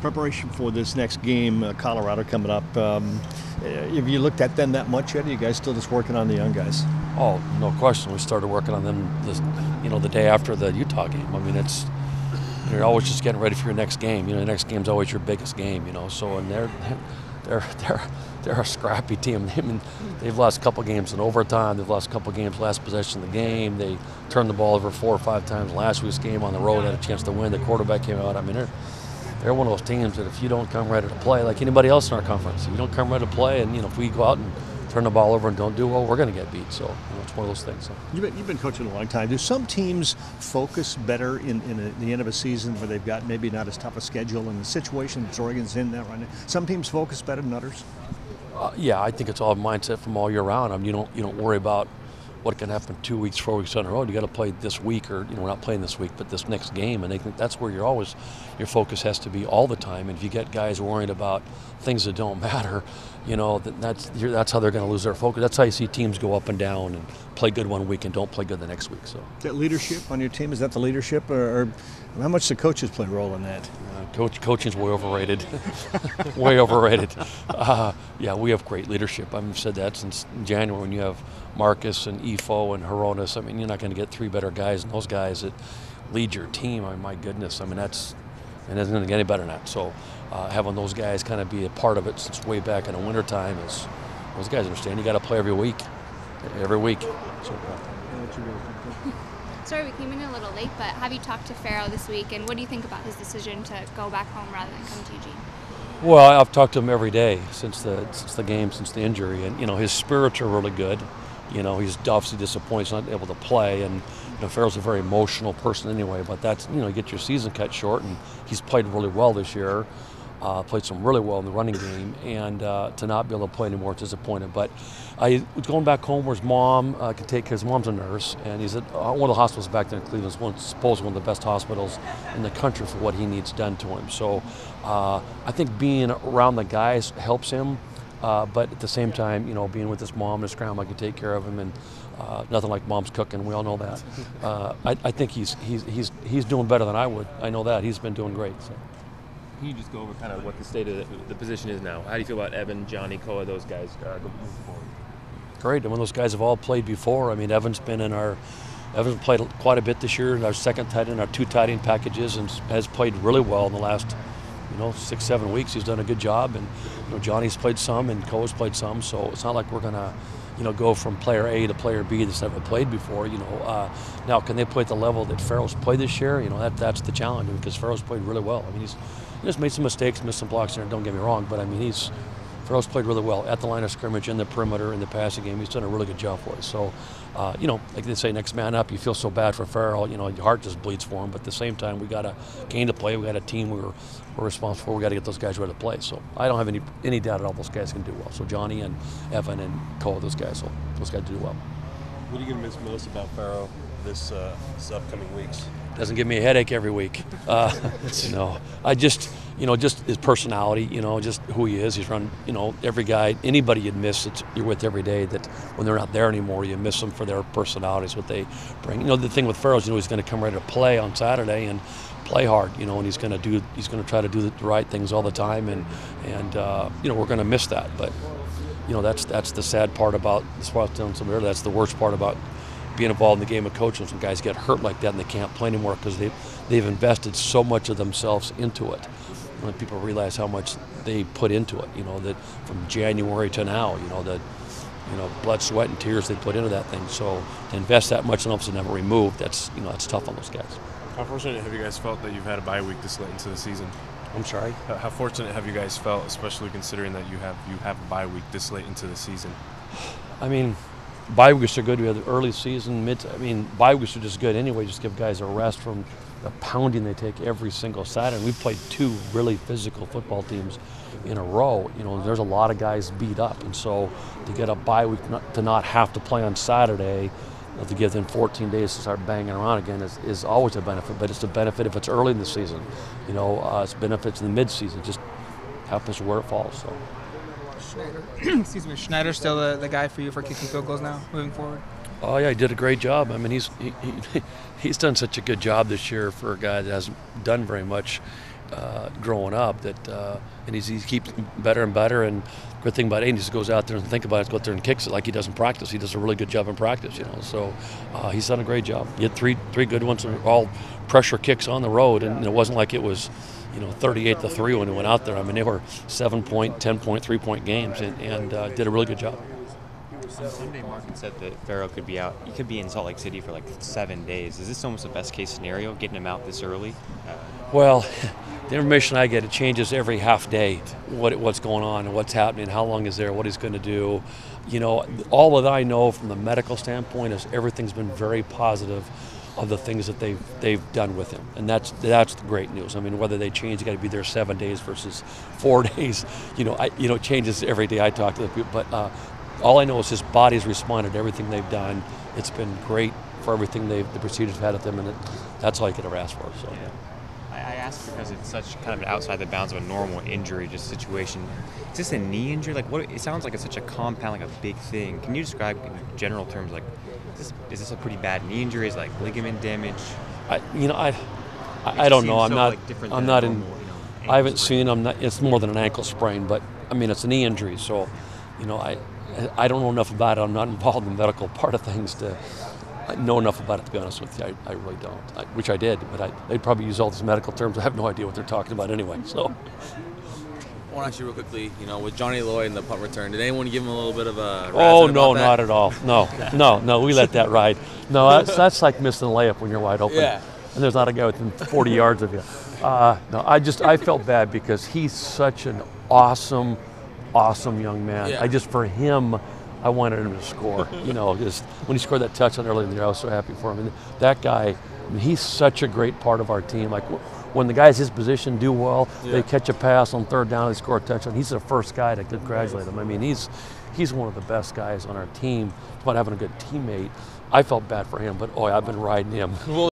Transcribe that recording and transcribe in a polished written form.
preparation for this next game, Colorado coming up. Have you looked at them that much yet? Or are you guys still just working on the young guys? Oh, no question. We started working on them the day after the Utah game. I mean, you're always just getting ready for your next game. The next game's always your biggest game. So and they're a scrappy team. I mean, they've lost a couple games in overtime. They've lost a couple games last possession of the game. They turned the ball over 4 or 5 times last week's game on the road. Had a chance to win. The quarterback came out. I mean, they're one of those teams that if you don't come ready to play, like anybody else in our conference, if you don't come ready to play, and if we go out and turn the ball over and don't do well, we're going to get beat. So it's one of those things. So. You've been coaching a long time. Do some teams focus better in the end of a season where they've got maybe not as tough a schedule and the situation that Oregon's in that right now? Some teams focus better than others. Yeah, I think it's all mindset from all year round. I mean, you don't worry about what can happen 2 weeks, 4 weeks on the road. You got to play this week, or we're not playing this week, but this next game. And I think that's where your focus has to be all the time. And if you get guys worried about things that don't matter, that's how they're going to lose their focus. That's how you see teams go up and down and play good one week and don't play good the next week. So that leadership on your team, is that the leadership, or how much the coaches play a role in that? Coaching's way overrated. Way overrated. Yeah, we have great leadership. I've said that since January when you have Marcus and Ifo and Horonis. I mean, you're not going to get 3 better guys than those guys that lead your team. I mean, my goodness. I mean, it isn't going to get any better than that. So having those guys kind of be a part of it since way back in the wintertime is, those guys understand you got to play every week. So, Sorry, we came in a little late, but have you talked to Farrell this week, and what do you think about his decision to go back home rather than come to Eugene? Well, I've talked to him every day since the game, since the injury, and his spirits are really good. He's obviously disappointed he's not able to play, and Farrell's a very emotional person anyway. But that's you get your season cut short, and he's played really well this year. Played some really well in the running game, and to not be able to play anymore, it's disappointed. But I was going back home where his mom could take care. His mom's a nurse, and he's at one of the hospitals back there in Cleveland. It's supposedly one of the best hospitals in the country for what he needs done to him. So I think being around the guys helps him, but at the same time, being with his mom and his grandma can take care of him, and nothing like mom's cooking. We all know that. I think he's doing better than I would. I know that he's been doing great. So. Can you just go over kind of what the state of the position is now? How do you feel about Evan, Johnny, Koa, those guys moving forward? Great. I mean, those guys have all played before. I mean, Evan's played quite a bit this year. Our second tight end, our 2 tight end packages, and has played really well in the last 6-7 weeks. He's done a good job, and Johnny's played some, and Koa's played some. So it's not like we're gonna go from player A to player B that's never played before. Now can they play at the level that Farrell's played this year? That's the challenge, because Farrell's played really well. I mean, he's just made some mistakes, missed some blocks there. Don't get me wrong, but I mean, Farrell's played really well at the line of scrimmage, in the perimeter, in the passing game. He's done a really good job for us. So, like they say, next man up. You feel so bad for Farrell. Your heart just bleeds for him. But at the same time, we got a game to play. We got a team we're responsible for. We got to get those guys ready to play. So I don't have any doubt at all those guys can do well. So Johnny and Evan and Cole, those guys do well. What are you going to miss most about Farrell this upcoming weeks? Doesn't give me a headache every week. I just his personality, just who he is. He's run, every guy, anybody you'd miss that you're with every day, that when they're not there anymore, you miss them for their personalities, what they bring. The thing with Farrell is, he's going to come ready to play on Saturday and play hard, and he's going to try to do the right things all the time, and we're going to miss that. But, that's the sad part about, as I was telling somebody earlier, that's the worst part about being involved in the game of coaching. Some guys get hurt like that and they can't play anymore because they've invested so much of themselves into it. When people realize how much they put into it, that from January to now, blood, sweat, and tears they put into that thing. So to invest that much and obviously never removed, that's tough on those guys. How fortunate have you guys felt that you've had a bye week this late into the season? I'm sorry? How fortunate have you guys felt, especially considering that you have a bye week this late into the season? I mean, bye weeks are good. We have the early season, bye weeks are just good anyway. Just give guys a rest from the pounding they take every single Saturday. We've played 2 really physical football teams in a row. There's a lot of guys beat up, and so to get a bye week to not have to play on Saturday, to give them 14 days to start banging around again is always a benefit. But it's a benefit if it's early in the season. It's benefits in the mid-season. Just happens where it falls. So. Schneider's still the guy for you for kicking field goals now, moving forward? Oh yeah, he did a great job. I mean, he's done such a good job this year for a guy that hasn't done very much growing up. That and he keeps better and better. And good thing about Aiden, he just goes out there and think about it, go out there and kicks it like he does in practice. He does a really good job in practice, you know. So he's done a great job. He had three good ones, and all pressure kicks on the road, and it wasn't like it was, 38-3 when he went out there. I mean, they were 7-point, 10-point, 3-point games, and did a really good job. On Sunday, Martin said that Farrell could be out. He could be in Salt Lake City for like 7 days. Is this almost the best case scenario, getting him out this early? Well, the information I get, it changes every half day. What's going on and what's happening, how long is there, what he's going to do. All that I know from the medical standpoint is everything's been very positive of the things that they've done with him, and that's the great news. I mean, whether they change, you got to be there 7 days versus 4 days. It changes every day I talk to the people, but. All I know is his body's responded to everything they've done. It's been great for everything the procedures have had at them, and that's all you could ever ask for. So. Yeah. I asked because it's such kind of an outside the bounds of a normal injury just situation. Is this a knee injury? Like, what? It sounds like it's such a compound, like a big thing. Can you describe in general terms, like, is this a pretty bad knee injury? Is it like ligament damage? I don't know. I'm not in. I haven't seen. It's more than an ankle sprain, but I mean, it's a knee injury. So, I don't know enough about it. I'm not involved in the medical part of things to know enough about it, to be honest with you. I really don't. Which I did, but they'd probably use all these medical terms. I have no idea what they're talking about anyway. So. I want to ask you real quickly, with Johnny Lloyd and the punt return, did anyone give him a little bit of a Oh, no, not at all. No, we let that ride. No, that's like missing a layup when you're wide open. Yeah. And there's not a guy within 40 yards of you. No, I felt bad because he's such an awesome young man. Yeah. For him, I wanted him to score. Just when he scored that touchdown early in the year, I was so happy for him. And that guy, he's such a great part of our team. Like when the guys his position do well, they catch a pass on third down, they score a touchdown. He's the first guy to congratulate him. I mean, he's one of the best guys on our team. About having a good teammate, I felt bad for him, but I've been riding him.